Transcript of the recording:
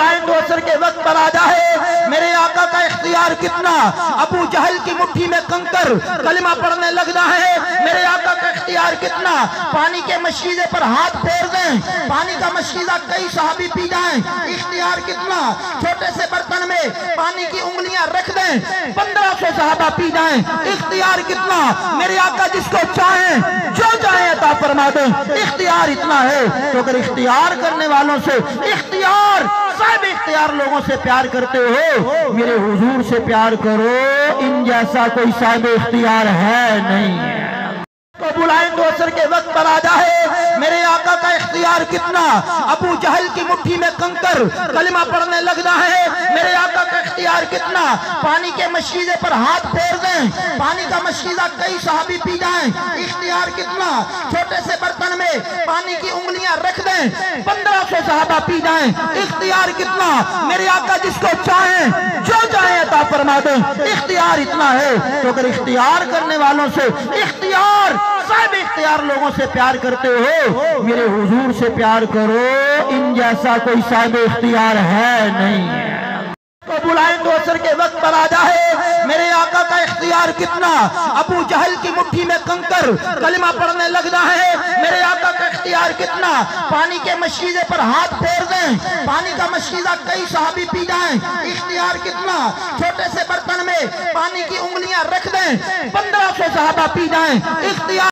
بلائیں تو عصر کے وقت پر آ جائے، میرے آقا کا اختیار کتنا، ابو جہل کی مٹھی میں کنکر کلمہ پڑھنے لگنا ہے، میرے آقا کا اختیار کتنا، پانی کے مشکیزے پر ہاتھ پھیر دیں، پانی کا مشکیزہ کئی صحابی پی جائیں، اختیار کتنا، چھوٹے سے برتن میں پانی کی انگلیاں رکھ دیں، 1500 صحابہ پی جائیں، اختیار کتنا، میرے آقا جس کو چاہیں جو چاہیں عطا فرما دیں، اختیار اتنا ہے۔ تو اگر اختیار کرنے والوں سے صاحب اختیار لوگوں سے پیار کرتے ہو، میرے حضور سے پیار کرو، ان جیسا کوئی صاحب اختیار ہے نہیں ہے۔ تو بلائیں تو عصر کے وقت پر آ جائے، میرے آقا کا اختیار کتنا، ابو جہل کی مٹھی میں کنکر کلمہ پڑھنے لگنا ہے، میرے آقا کا اختیار کتنا، پانی کے مشکیزے پر ہاتھ پھیر دیں، پانی کا مشکیزہ کئی صحابی پی جائیں، اختیار کتنا، چھوٹے سے برتن میں پانی کی انگلیاں رکھ دیں، 1500 صحابہ پی جائیں، اختیار کتنا، میرے آقا جس کو چاہیں جو چاہیں عطا فرما دیں، اختیار اتنا ہے۔ تو اگر اختیار کرنے والوں سے صاحب اختیار لوگوں سے پیار کرتے ہو، میرے حضور سے پیار کرو، ان جیسا کوئی صاحب اختیار ہے نہیں ہے۔ تو بلائیں تو عصر کے وقت پر آ جائے، میرے آقا کا اختیار کتنا، ابو جہل کی مٹھی میں کنکر کلمہ پڑھنے لگنا ہے، میرے آقا کا اختیار کتنا، پانی کے مشکیزے پر ہاتھ پھیر دیں، پانی کا مشکیزہ کئی صحابی پی جائیں، اختیار کتنا، چھوٹے سے برتن میں پانی کی انگلیاں رکھ دیں، 1500 صحابہ پی جائیں، اختیار